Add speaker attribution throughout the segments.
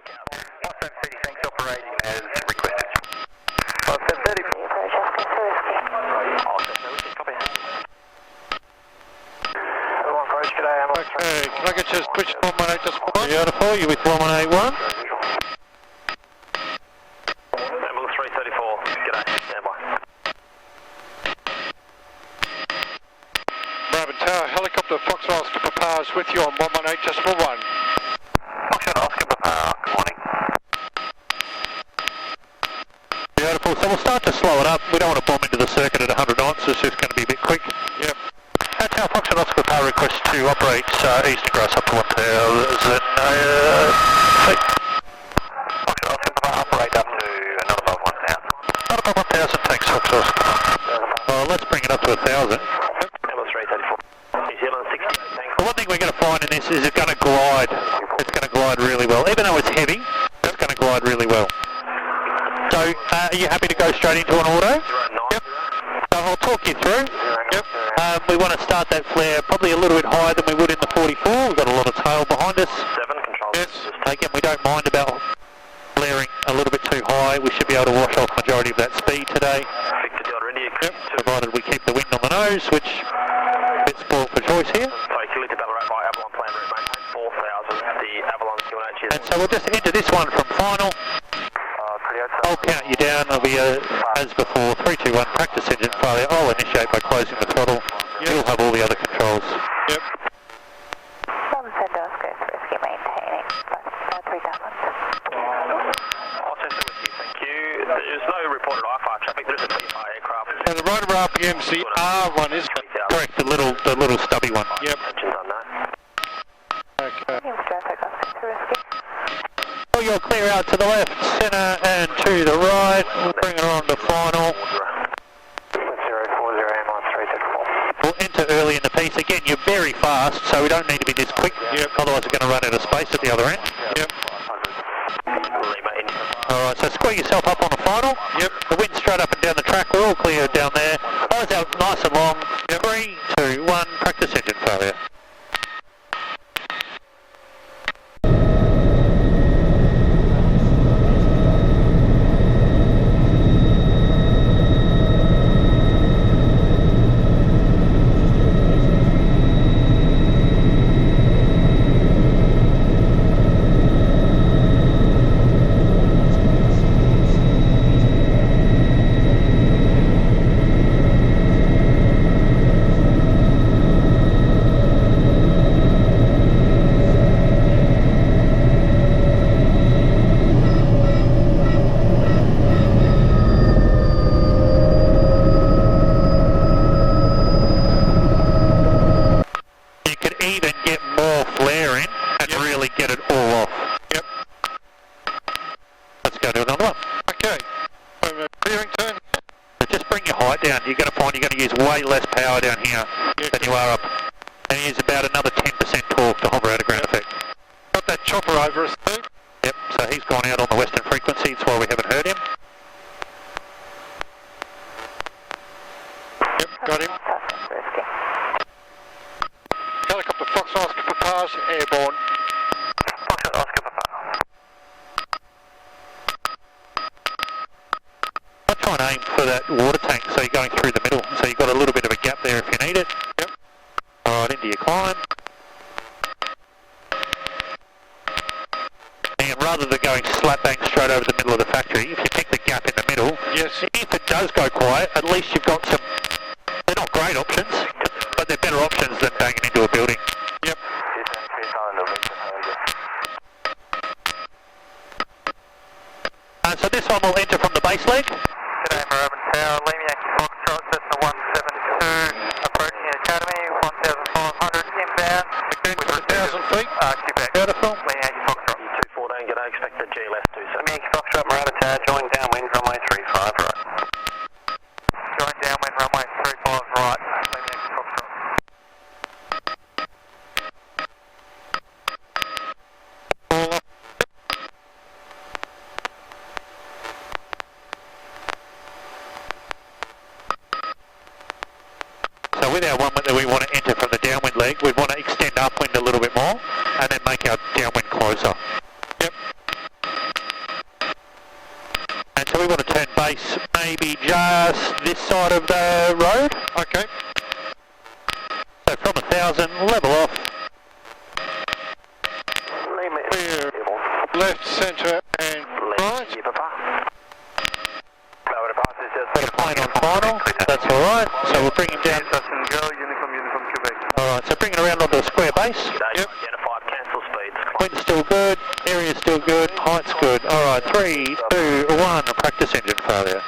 Speaker 1: 1730, thanks, operating as requested.
Speaker 2: 1730.
Speaker 3: Okay, can I get you to switch 118 just for one?
Speaker 4: Beautiful, you with 1181?
Speaker 1: Ambulance 334, g'day, stand by.
Speaker 3: Brabant Tower, helicopter Foxtrot Oscar Papa is with you on 118 just for one.
Speaker 1: Foxtrot Oscar Papa, good morning.
Speaker 4: Beautiful, so we'll start to slow it up. We don't want to bomb into the circuit at 100 knots, it's just going to be a bit quick.
Speaker 3: Yep.
Speaker 4: That's how Foxtrot Oscar Papa requests to operate east of grass up to 1000 feet.
Speaker 1: Foxtrot Oscar Papa, operate up to not above 1000.
Speaker 4: Not above 1000, thanks Foxtrot Oscar Papa. Well, let's bring it up to 1000.
Speaker 1: Ambulance 334. New Zealand 60, thanks.
Speaker 4: The one thing we're going to find in this is it's going to glide. It's going to glide really well. Even though it's heavy, it's going to glide really well. So, are you happy to go straight into an auto?
Speaker 1: Yep.
Speaker 4: So I'll talk you through.
Speaker 3: Yep.
Speaker 4: We want to start that flare probably a little bit higher than we would in the 44. We've got a lot of tail behind us.
Speaker 1: 7, control.
Speaker 3: Yes.
Speaker 4: Again, we don't mind about flaring a little bit too high. We should be able to wash off majority of that speed today.
Speaker 1: Victor Delta India,
Speaker 4: Yep. Provided we keep the wind on the nose, which is a bit spoiled for choice here.
Speaker 1: Sorry, Kilita Ballarat by Avalon plan route, maintain 4000, the Avalon QNH is...
Speaker 4: And so we'll just enter this one from final. I'll count you down. It'll be as before. 3, 2, 1. Practice engine failure. I'll initiate by closing the throttle.
Speaker 3: Yep.
Speaker 4: You'll have all the other controls.
Speaker 3: Yep.
Speaker 2: 1730, whiskey maintaining, 3000.
Speaker 1: I'll test it with you, thank you. There's no reported IFR traffic, there is a PFR aircraft.
Speaker 3: And the rotor RPM's the R1, isn't it?
Speaker 4: Correct. The little stubby one.
Speaker 3: Yep.
Speaker 1: Attention's on that.
Speaker 3: Okay.
Speaker 2: Traffic, whiskey.
Speaker 4: Well, you'll clear out to the left, centre and to the right. We'll bring it on to final.
Speaker 1: 040, ambulance 334.
Speaker 4: We'll enter early in the piece. Again, you're very fast, so we don't need to be this quick.
Speaker 3: Yep.
Speaker 4: Otherwise we're going to run out of space at the other end.
Speaker 3: Yep.
Speaker 1: Lima, India.
Speaker 4: Alright, so square yourself up on the final.
Speaker 3: Yep.
Speaker 4: The wind straight up and down the track. We're all clear down there. Eyes out nice and long. 3, 2, 1. Practice engine failure. You're going to find you're going to use way less power down here than you are up, and use about another 10% torque to hover out of ground effect.
Speaker 3: Got that chopper over us too.
Speaker 4: Yep, so he's gone out on the western frequency, that's why we haven't heard him.
Speaker 3: Yep, got him. Helicopter Fox Oscar Papa's airborne.
Speaker 1: Foxtrot Oscar Papa.
Speaker 4: I'll try and aim for that water tank so you're going through the middle, so you've got a little bit of a gap there if you need it.
Speaker 3: Yep.
Speaker 4: Alright, into your climb. And rather than going slap bang straight over the middle of the factory, if you pick the gap in the middle,
Speaker 3: yes,
Speaker 4: if it does go quiet, at least you've got some, they're not great options, but they're better options than banging into a building.
Speaker 3: Yep.
Speaker 4: So this one will enter from the base leg.
Speaker 1: G'day, Marabin Tower, Lima Yankee Foxtrot, Cessna 172, approaching the Academy, 1,500 inbound.
Speaker 3: Again, 1,000 feet.
Speaker 1: Quebec.
Speaker 4: Beautiful.
Speaker 1: Lima Yankee Foxtrot. 214, g'day, expected GLS 27. Lima Yankee Foxtrot, Marabin Tower, join downwind, runway 35 right. Join downwind, runway 35 right, Lima Yankee Foxtrot.
Speaker 3: All up.
Speaker 4: So with our one that we want to enter from the downwind leg, we'd want to extend upwind a little bit more and then make our downwind closer.
Speaker 3: Yep.
Speaker 4: us this side of the road.
Speaker 3: Okay.
Speaker 4: So from 1,000, level off.
Speaker 3: Clear left, centre and right.
Speaker 4: Got a plane on final, that's alright. So we'll bring him down. Alright, so bring it around onto the square base.
Speaker 3: Yep.
Speaker 4: Wind's still good, area's still good, height's good. Alright, 3, 2, 1, practice engine failure.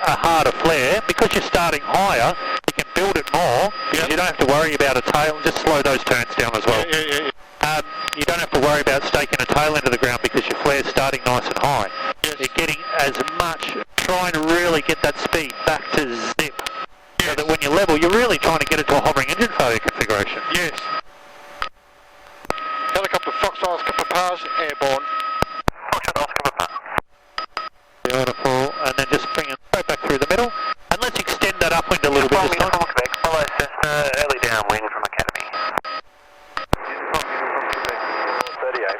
Speaker 4: A harder flare, because you're starting higher, you can build it more, because you don't have to worry about a tail, just slow those turns down as well. You don't have to worry about staking a tail into the ground because your flare's starting nice and high. You're getting as much, trying to really get that speed back to zip, so that when you level, you're really trying to get it to a hovering engine failure configuration.
Speaker 3: Yes. Helicopter Foxtrot Oscar Papage, airborne.
Speaker 4: Beautiful, and then just bring it right back through the middle, and let's extend that upwind a little bit this time.
Speaker 1: Follow Cessna, early downwind from Academy. 38.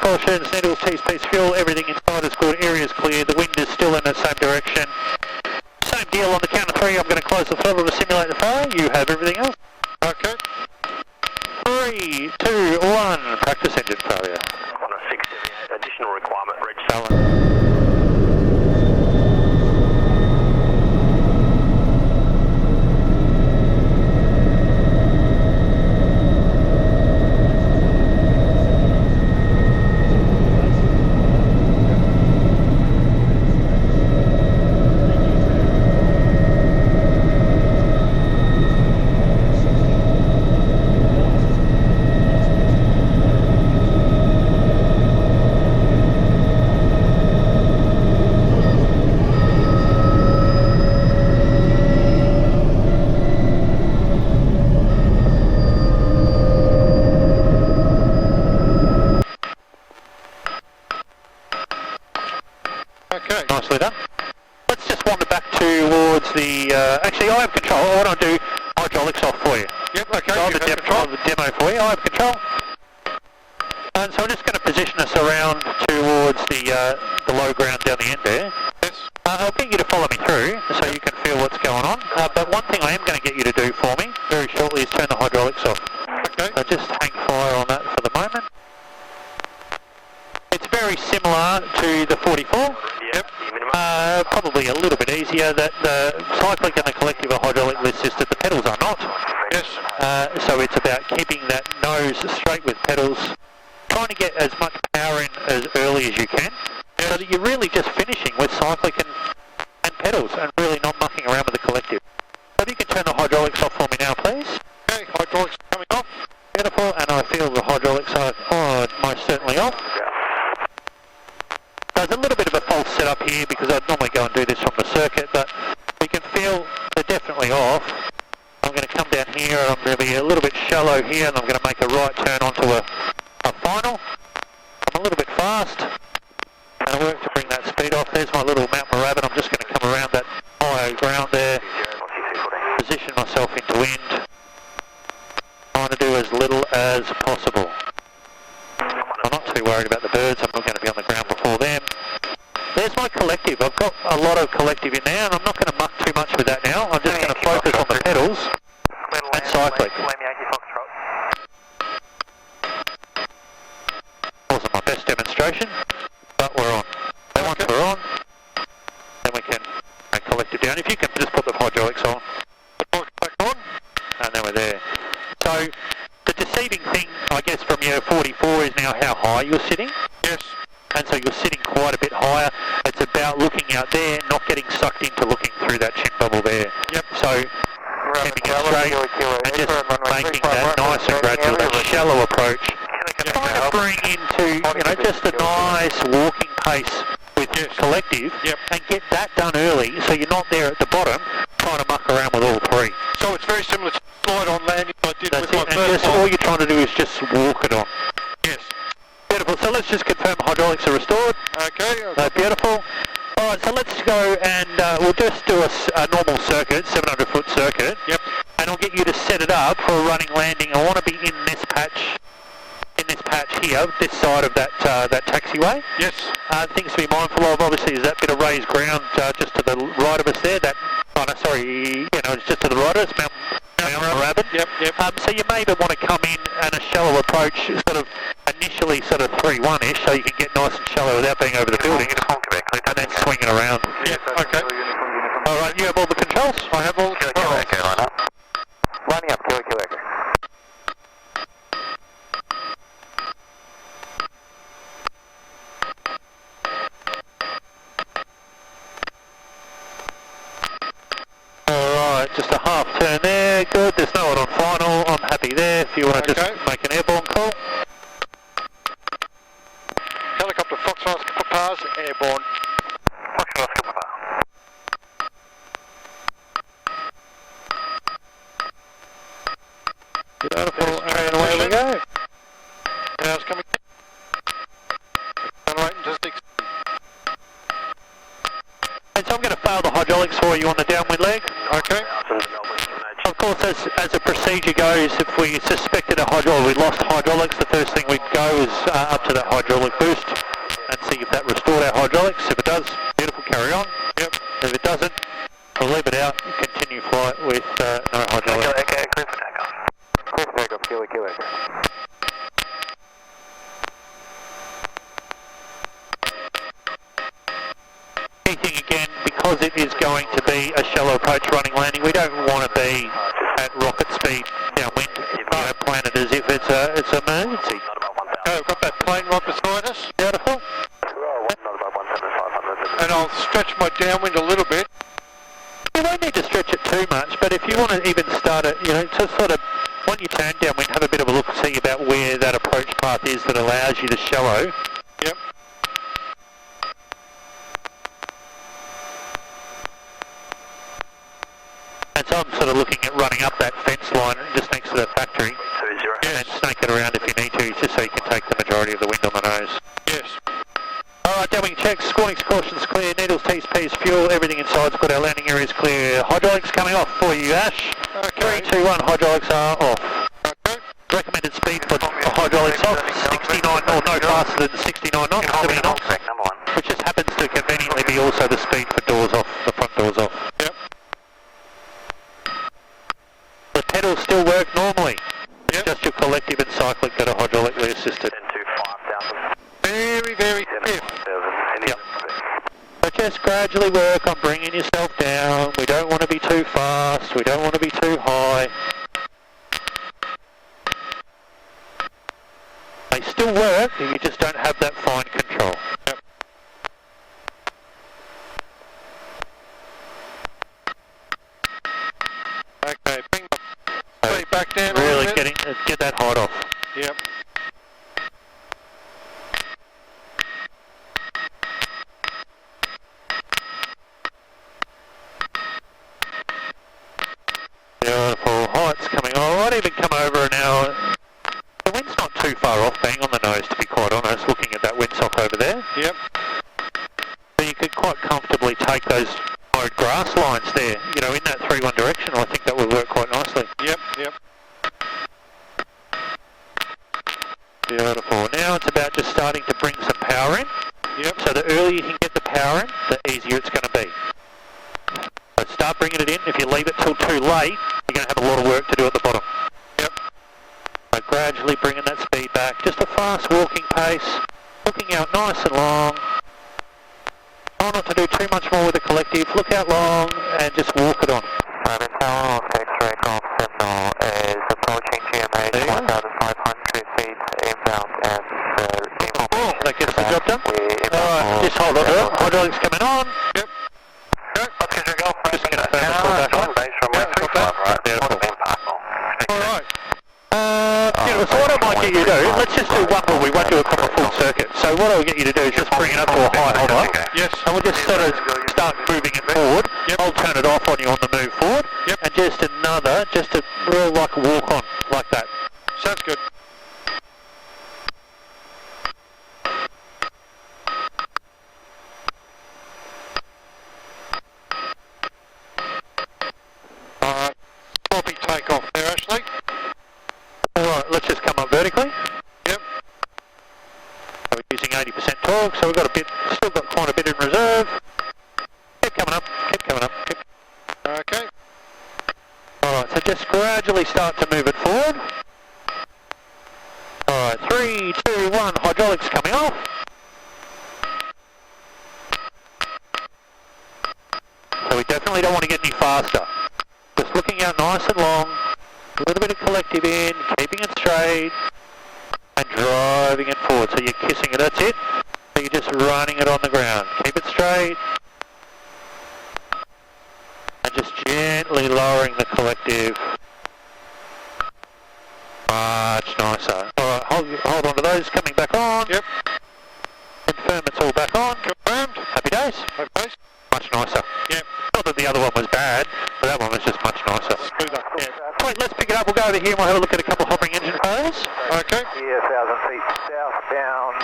Speaker 4: Cautions, needles, T-space fuel, everything inside is good, area is clear, the wind is still in the same direction. Same deal on the count of 3, I'm going to close the throttle to simulate the failure, you have everything else.
Speaker 3: Okay.
Speaker 4: 3, 2, 1, practice engine failure.
Speaker 1: On a 6, additional requirement, Reg.
Speaker 4: Okay, nicely done. Let's just wander back towards the, actually I have control, why don't I do hydraulics off for you?
Speaker 3: Yep, okay.
Speaker 4: I'll have the demo for you, I have control. And so I'm just going to position us around towards the low ground down the end there.
Speaker 3: Yes.
Speaker 4: I'll get you to follow me through so you can feel what's going on. But one thing I am going to get you to do for me very shortly is turn the hydraulics off.
Speaker 3: Okay.
Speaker 4: So just hang fire on that for the moment. It's very similar to the 44.
Speaker 1: Yep. Minimum.
Speaker 4: Probably a little bit easier. That the cyclic and the collective are hydraulically assisted. The pedals are not.
Speaker 3: Yes.
Speaker 4: So it's about keeping that nose straight with pedals, trying to get as much power in as early as you can, so that you're really just finishing with cyclic and pedals and really not mucking around with the collective. So if you can turn the hydraulics off for me now, please.
Speaker 3: Okay, hydraulics coming off.
Speaker 4: Beautiful, and I feel the hydraulics are most certainly off. There's a little bit of a false setup here because I'd normally go and do this from the circuit, but we can feel they're definitely off. I'm going to come down here and I'm going to be a little bit shallow here and I'm going to make a right turn onto a final. I'm a little bit fast and I work to bring that speed off. There's my little mountain rabbit. I'm just going to come around that high ground there, position myself into wind, trying to do as little as possible. I'm not too worried about the birds. I'm not going to be on the ground before them. There's my collective. I've got a lot of collective in there and I'm not going to muck too much with that now. I'm just going to focus on the pedals and cyclic. Wasn't my best demonstration, but we're on. Then once we're on, then we can make collective down. If you can just put the hydraulics on. And then we're there. So the deceiving thing, I guess, from your 44 is now how high you're sitting.
Speaker 3: Yes.
Speaker 4: And so you're sitting quite a bit higher. It's about looking out there, not getting sucked into looking through that chin bubble there.
Speaker 3: Yep.
Speaker 4: So keeping it straight and just making that nice and gradual, that shallow approach. Trying to bring into, just a nice walking pace with collective and get that done early so you're not there at the bottom trying to muck around with all three.
Speaker 3: So it's very similar to slide on landing I did
Speaker 4: That's
Speaker 3: with
Speaker 4: it,
Speaker 3: my
Speaker 4: and
Speaker 3: first
Speaker 4: just all you're trying to do is just walk it on.
Speaker 3: Yes.
Speaker 4: Beautiful. So let's just confirm hydraulics are restored.
Speaker 3: Okay.
Speaker 4: Beautiful. Alright, so let's go and we'll just do a normal circuit, 700 foot circuit.
Speaker 3: Yep.
Speaker 4: And I'll get you to set it up for a running landing. I want to be in this patch here, this side of that taxiway.
Speaker 3: Yes.
Speaker 4: Things to be mindful of, obviously, is that bit of raised ground just to the right of us there. It's just to the right of us, Mount Rabbit.
Speaker 3: Yep.
Speaker 4: So you may want to come in and a shallow approach, initially 3-1-ish, so you can get nice and shallow without being over the building, and then swing it around.
Speaker 3: Yep. Okay.
Speaker 4: All right, you have all the controls?
Speaker 3: I have all the controls.
Speaker 1: Okay, line up. Lining up, Kilo Echo.
Speaker 4: Just a half turn there, good, there's no one on final, I'm happy there, if you want to just make an airborne call.
Speaker 3: Helicopter Foxtrot Papa, airborne.
Speaker 1: Foxtrot Papa.
Speaker 4: Beautiful, and away we go.
Speaker 3: Now it's coming. Right, just
Speaker 4: and so I'm going to fail the hydraulics for you on the downwind leg.
Speaker 3: Okay.
Speaker 4: Of course, as a procedure goes, if we suspected a we lost hydraulics, the first thing we'd go is up to that hydraulic boost and see if that restored our hydraulics. If it does, beautiful, carry on.
Speaker 3: Yep.
Speaker 4: If it doesn't, we'll leave it out and continue flight with no hydraulics.
Speaker 1: Okay, clear for takeoff. Clear for takeoff, Kilo Echo.
Speaker 4: Anything again, because it is going to be a shallow approach running landing, we don't want to be at rocket speed downwind. Plan it as if it's an emergency.
Speaker 3: Okay, we've got that plane right beside us.
Speaker 4: Beautiful.
Speaker 3: And I'll stretch my downwind a little bit.
Speaker 4: You won't need to stretch it too much, but if you want to even start it, to when you turn downwind, have a bit of a look and see about where that approach path is that allows you to shallow.
Speaker 3: Yep.
Speaker 4: And so I'm looking at running up that fence line just next to the factory and snake it around if you need to, just so you can take the majority of the wind on the nose.
Speaker 3: Yes.
Speaker 4: Alright, downwind checks, scornings, cautions clear, needles, T's, P's, fuel, everything inside's good, our landing area is clear. Hydraulics coming off for you, Ash.
Speaker 3: Okay.
Speaker 4: 3, 2, 1, hydraulics are off.
Speaker 3: Okay.
Speaker 4: Recommended speed for hydraulics off, 69, or no faster than 69 knots, 70 knots, which just happens to conveniently be also the speed for doors off, the front doors off.
Speaker 3: Yep.
Speaker 4: The pedals still work normally. It's
Speaker 3: Yep.
Speaker 4: just your collective and cyclic that are hydraulically assisted.
Speaker 3: Very, very stiff.
Speaker 4: Yep. So just gradually work on bringing yourself down. We don't want to be too fast. We don't want to be too high. They still work, you just don't have that fine control.
Speaker 3: Yep. Okay, bring the feet back down.
Speaker 4: Really get that height off.
Speaker 3: Yep.
Speaker 4: Beautiful. Height's coming on. I might even come over now. The wind's not too far off being on the nose, to be quite honest, looking at that windsock over there.
Speaker 3: Yep.
Speaker 4: So you could quite comfortably take those road grass lines there, you know, in that 3-1 direction. I think that would work quite nicely.
Speaker 3: Yep, yep.
Speaker 4: Beautiful. Now it's about just starting to bring some power in.
Speaker 3: Yep.
Speaker 4: So the earlier you can get the power in, the easier it's going to be. So start bringing it in. If you leave it till too late, you're going to have a lot of work to do at the bottom.
Speaker 3: Yep.
Speaker 4: So gradually bringing that speed back. Just a fast walking pace. Looking out nice and long. Try not to do too much more with the collective. Look out long and just walk it on.
Speaker 1: Rabbit Tower, X-ray Golf Sentinel is approaching GMH 1,500 feet inbound and
Speaker 4: that gets the job done. Alright, just hold on to it. Hydraulics coming on.
Speaker 3: Yep.
Speaker 1: X-ray Golf,
Speaker 4: Just going to firm it all back on.
Speaker 1: base from 35, right?
Speaker 4: Beautiful.
Speaker 3: Alright.
Speaker 4: So what I might get you to do, let's just do one more, we won't do a proper full circuit. So what I'll get you to do is just bring it up to a high hover.
Speaker 3: Yes.
Speaker 4: And we'll just sort of start moving it forward.
Speaker 3: Yep.
Speaker 4: I'll turn it off on you on the move forward.
Speaker 3: Yep.
Speaker 4: And just another, just a real like walk on, like that.
Speaker 3: Sounds good. Sloppy takeoff there, Ashley.
Speaker 4: Alright, let's just come up vertically.
Speaker 3: Yep.
Speaker 4: So we're using 80% torque, so we've got a bit, still got quite a bit in reserve. Keep coming up, keep coming up. Keep.
Speaker 3: Okay.
Speaker 4: Alright, so just gradually start to move it forward. Alright, 3, 2, 1, hydraulics coming off. So we definitely don't want to get any faster. Just looking out nice and long, a little bit of collective in, keeping it straight, and driving it forward. So you're kissing it, that's it. So you're just running it on the ground. Keep it straight. And just gently lowering the collective. Much nicer. Alright, hold on to those, coming back on.
Speaker 3: Yep.
Speaker 4: Confirm it's all back on.
Speaker 3: Confirmed.
Speaker 4: Happy days.
Speaker 3: Happy days.
Speaker 4: Much nicer.
Speaker 3: Yep.
Speaker 4: Not that the other one was bad, but that one was just much nicer.
Speaker 3: Smoother. Yeah.
Speaker 4: Right, let's pick it up. We'll go over here and we'll have a look at a couple of hovering engine failures.
Speaker 3: Okay.
Speaker 2: Yeah, 1,000 feet southbound,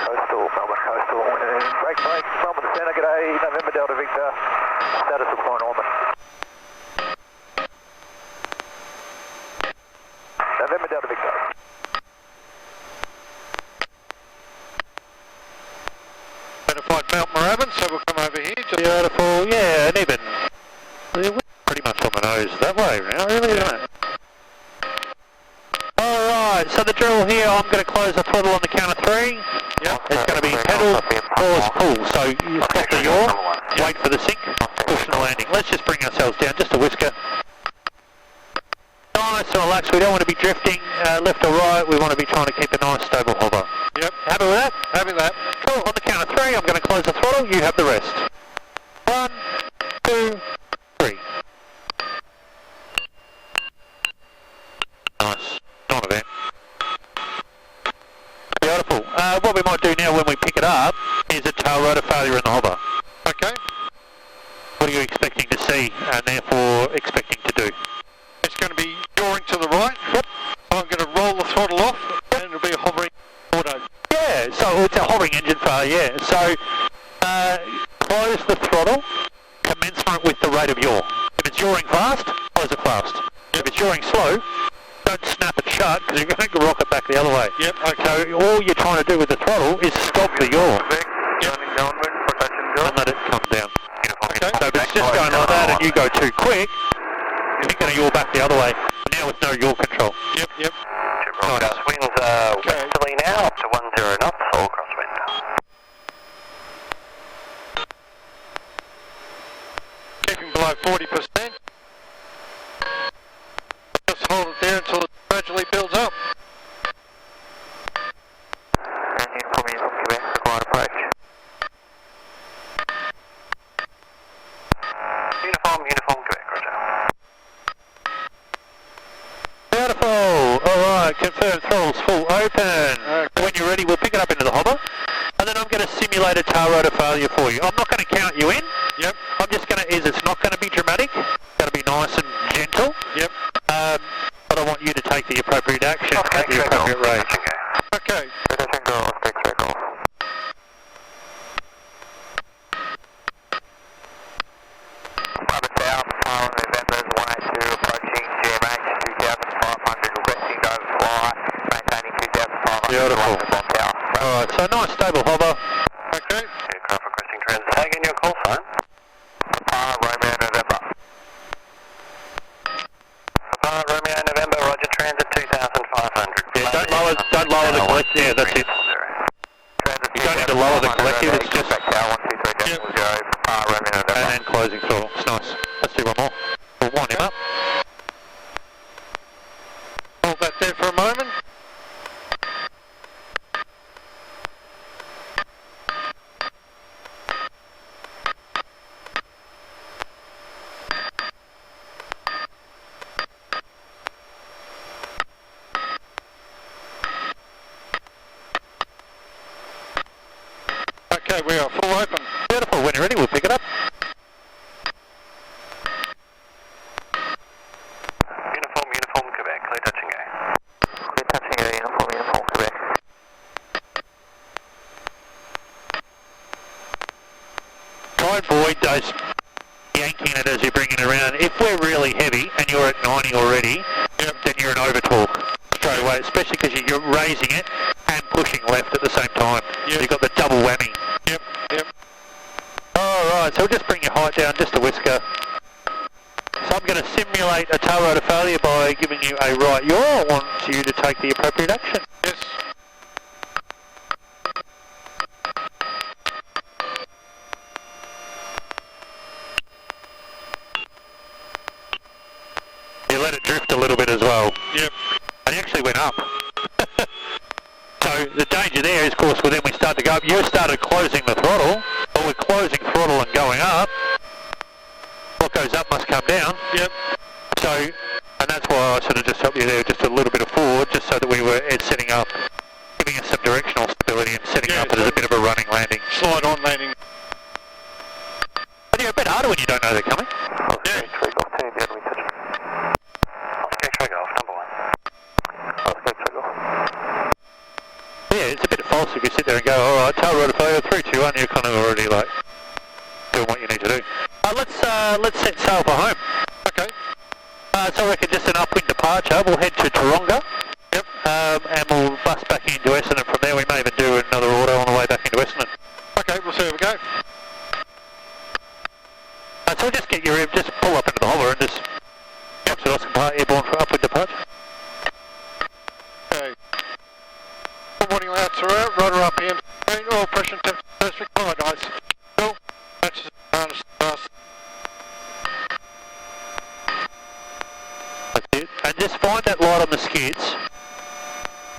Speaker 2: coastal, Melbourne coastal, and break, Melbourne Centre, g'day, November Delta Victor, status of point orbit. November Delta Victor.
Speaker 3: Identified Mount Moorabbin, so we'll come over here.
Speaker 4: Beautiful, yeah, and even we're pretty much on the nose that way now, really, isn't it? Alright, so the drill here, I'm going to close the throttle on the count of 3.
Speaker 3: Yep.
Speaker 4: It's going to be pedal, pause, pull. So you stop the yaw, wait for the sink, push and landing. Let's just bring ourselves down just a whisker. Nice and relaxed, we don't want to be drifting left or right, we want to be trying to keep a nice stable hover.
Speaker 3: Yep.
Speaker 4: Happy with that?
Speaker 3: Happy with that.
Speaker 4: Cool, on the count of 3, I'm going to close the throttle, you have the rest. 1, 2, 3. Nice, non-event. Beautiful. What we might do now when we pick it up is a tail rotor failure in the hover.
Speaker 3: Okay.
Speaker 4: What are you expecting to see and therefore expecting to do?
Speaker 3: It's going to be yawing to the right. Yep. I'm going to roll the throttle off, and it'll be a hovering auto.
Speaker 4: Yeah, so it's a hovering engine failure, yeah. So close the throttle commensurate with the rate of yaw. If it's yawing fast, close it fast. If it's yawing slow, don't snap it shut because you're going to rock it back the other way.
Speaker 3: Yep, okay.
Speaker 4: So all you're trying to do with the throttle is stop the yaw and let it come down.
Speaker 3: Okay.
Speaker 4: So if it's just going like that and you go too quick, you're going to yaw back the other way. Now with no yaw control.
Speaker 3: Yep, yep.
Speaker 4: Nice.
Speaker 1: Winds westerly now up to 10 knots, all crosswind.
Speaker 3: below 40%. Just hold it there until it gradually builds up.
Speaker 1: And uniform Quebec, required approach. Uniform Quebec, roger.
Speaker 4: Beautiful. Alright, confirmed throttles full open. When you're ready, we'll pick it up into the hopper. And then I'm going to simulate a tail rotor failure for you. I'm not going to count you in.
Speaker 3: Yep.
Speaker 4: I'm just going to, it's not going to be dramatic. It's going to be nice and gentle.
Speaker 3: Yep.
Speaker 4: But I want you to take the appropriate action at the appropriate rate.
Speaker 3: Okay.
Speaker 4: Beautiful. Alright, so nice stable hover.
Speaker 3: Okay.
Speaker 1: Aircraft requesting transit. Tag in your call sign. Romeo November. Romeo November, roger, transit 2,500.
Speaker 4: Yeah, don't lower the collective. Yeah, that's it. You don't need to lower the collective, it's just... And then closing throttle. It's nice. Let's do one more. We'll wind him up.
Speaker 3: Hold that there for a moment. Okay, we are full open.
Speaker 4: Beautiful. When you're ready, we'll pick it up.
Speaker 1: Uniform Quebec, clear touch and go. Clear touch and go, uniform Quebec.
Speaker 4: Try and avoid those yanking it as you're bringing it around. If we're really heavy and you're at 90 already, then you're an over torque straight away, especially because you're raising it and pushing left at the same time.
Speaker 3: Yep.
Speaker 4: So you've got the double whammy.
Speaker 3: Yep.
Speaker 4: Alright, so we'll just bring your height down just a whisker. So I'm going to simulate a tail rotor failure by giving you a right yaw. I want you to take the appropriate action.
Speaker 3: Yes.
Speaker 4: You let it drift a little bit as well.
Speaker 3: Yep.
Speaker 4: And you actually went up. So the danger there is, of course, when we start to go up, you started closing the throttle, but we're closing throttle and going up. What goes up must come down.
Speaker 3: Yep.
Speaker 4: So, and that's why I sort of just helped you there, just a little bit of forward, just so that we were setting up, giving us some directional stability and setting up it as a bit of a running landing.
Speaker 3: Slide on landing.
Speaker 4: But yeah, a bit harder when you don't know they're coming.
Speaker 3: Yeah.
Speaker 4: Yeah, it's a bit false if you sit there and go, alright, tail rotor failure, 3-2-1, you're kind of already like doing what you need to do. Let's set sail for home.
Speaker 3: Okay.
Speaker 4: So I reckon just an upwind departure, we'll head to Jetranger.
Speaker 3: Yep.
Speaker 4: And we'll bus back into Essendon from there. We may even do another auto on the way back into Essendon.
Speaker 3: Okay, we'll see how we go.
Speaker 4: So we'll just get your, just pull up into the hover and just watch it Austin Park airborne for upwind departure.
Speaker 3: Okay. Warning lights are out, rudder up in, oil pressure and temperature required, ice. Cool. Matches harness fast.
Speaker 4: That's it. And just find that light on the skids.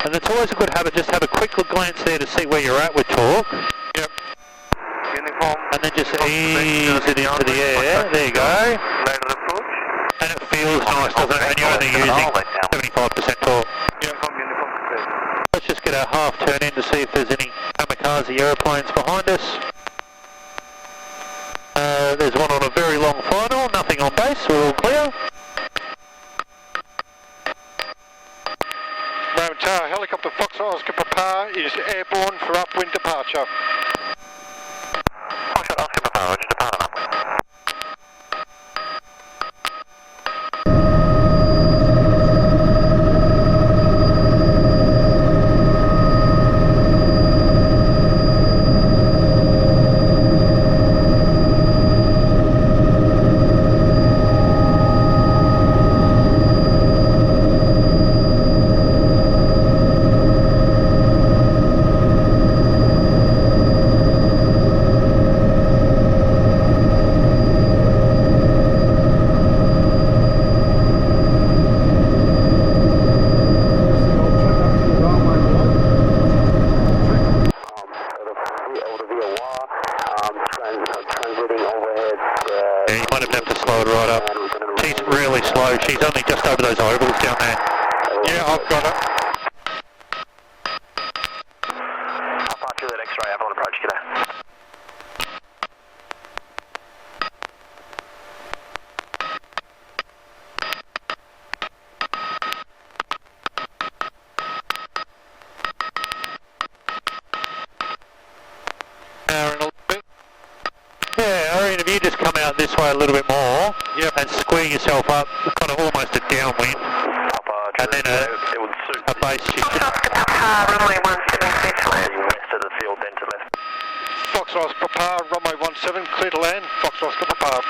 Speaker 4: And it's always a good habit just to have a quick look glance there to see where you're at with torque.
Speaker 3: Yep.
Speaker 1: Uniform.
Speaker 4: And then just ease it into the air. There you go.
Speaker 1: Later approach.
Speaker 4: And it feels nice, doesn't it? And you're only using 75% torque.
Speaker 1: Uniform Quebec.
Speaker 4: Let's just get our half turn in to see if there's any kamikaze aeroplanes behind us. There's one on a very long final, nothing on base, we're all clear.
Speaker 3: Raven Tower, helicopter Foxtrot Oscar Papa is airborne for upwind departure.
Speaker 1: Foxtrot Oscar Papa, roger, depart on upwind.
Speaker 2: Transiting overhead.
Speaker 4: Yeah, you might have to slow it right up. She's really slow. She's only just over those ovals down there.
Speaker 3: Yeah, I've got it.
Speaker 1: Alpha Juliet X-ray, Avalon approach, g'day.
Speaker 4: If you just come out this way a little bit more, and square yourself up, kind of almost a downwind, and then a base shift.
Speaker 1: Runway 17, west of the field, then to left.
Speaker 3: Foxtrot Papa, runway 17, clear to land. Foxtrot Papa.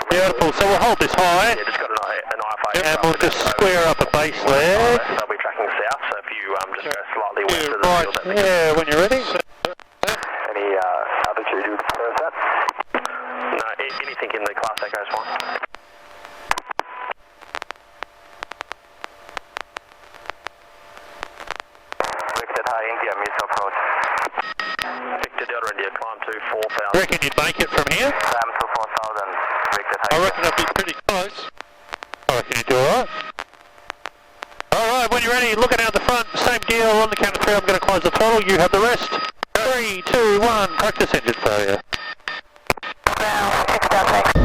Speaker 4: Beautiful, so we'll hold this high,
Speaker 1: Yeah, just got an IFA.
Speaker 4: and we'll just square up a base leg.
Speaker 1: They'll be tracking south, so if you just go slightly west of the
Speaker 3: right.
Speaker 1: field, that'd be
Speaker 4: Yeah, when you're ready.
Speaker 1: Any altitude you would prefer that? No, anything in the class echo is fine. Victor, hi, India, miss approach. Victor Delta India, climb to 4,000.
Speaker 4: Reckon you'd make it from here?
Speaker 1: Climb to 4,000. Victor, hi.
Speaker 3: I reckon that'd be pretty close.
Speaker 4: I reckon you'd do alright. Alright, when you're ready, looking out the front, same deal, on the count of 3, I'm going to close the throttle, you have the rest. 3, 2, 1, practice engine failure.
Speaker 1: Now, 6,000.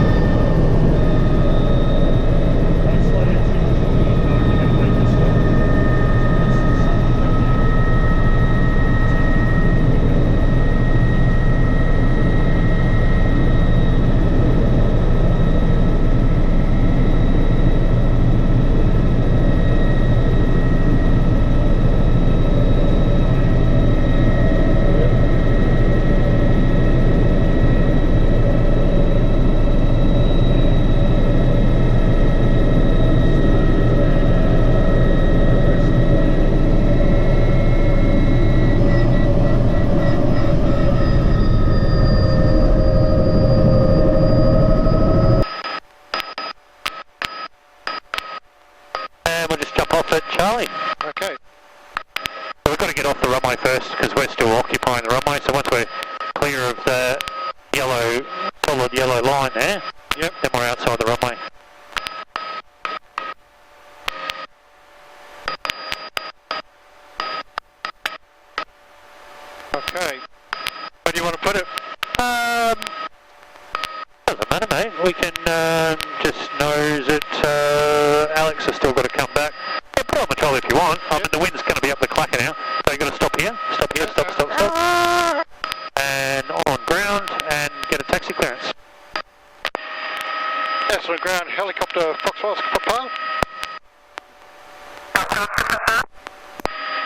Speaker 4: Charlie.
Speaker 3: Okay.
Speaker 4: So we've got to get off the runway first because we're still occupying the runway. So once we're clear of the yellow, solid yellow line there, then we're outside the runway.
Speaker 3: Okay. Where do you want to put it?
Speaker 4: Doesn't matter, mate. We can just nose it. Alex has still got to come back. Yeah, put on the trolley if you want. I mean, the wind's going to be up the clacker now. So you've got to stop here. Stop here. Stop, stop, stop. And on ground and get a taxi clearance.
Speaker 3: Yes, on ground, helicopter Foxtrot Papa.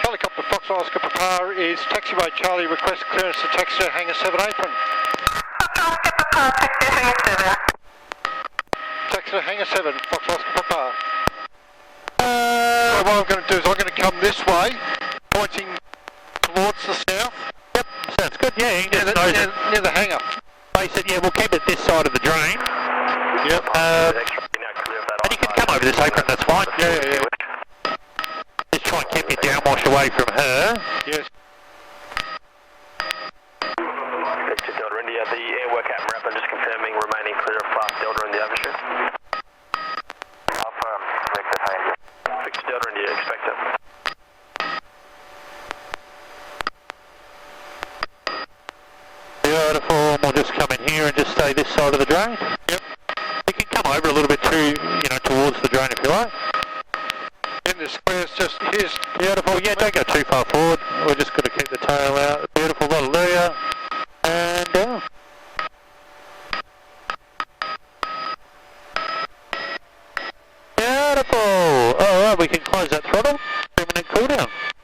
Speaker 3: Helicopter Foxtrot Oscar Papa is taxiway Charlie, request clearance to taxi to hangar 7 apron. Taxi to hangar 7, Foxtrot Oscar Papa. So what I'm going to do is I'm going to come this way, pointing towards the south.
Speaker 4: Yep, sounds good. Yeah, you can just nose it.
Speaker 3: Near the hangar.
Speaker 4: Face it, yeah, we'll keep it this side of the drain.
Speaker 3: Yep.
Speaker 4: And you can come over this apron, that's fine.
Speaker 3: Yeah.
Speaker 4: Just try and keep your downwash away from her.
Speaker 3: Yes.
Speaker 1: Victor Delta India, the airwork at Rapid just confirming remaining clear of fast Delta in the overshoot. Alpha, Victor, hi. Victor Delta India, expect it.
Speaker 4: Beautiful, we'll just come in here and just stay this side of the drain.
Speaker 3: Yep.
Speaker 4: You can come over a little bit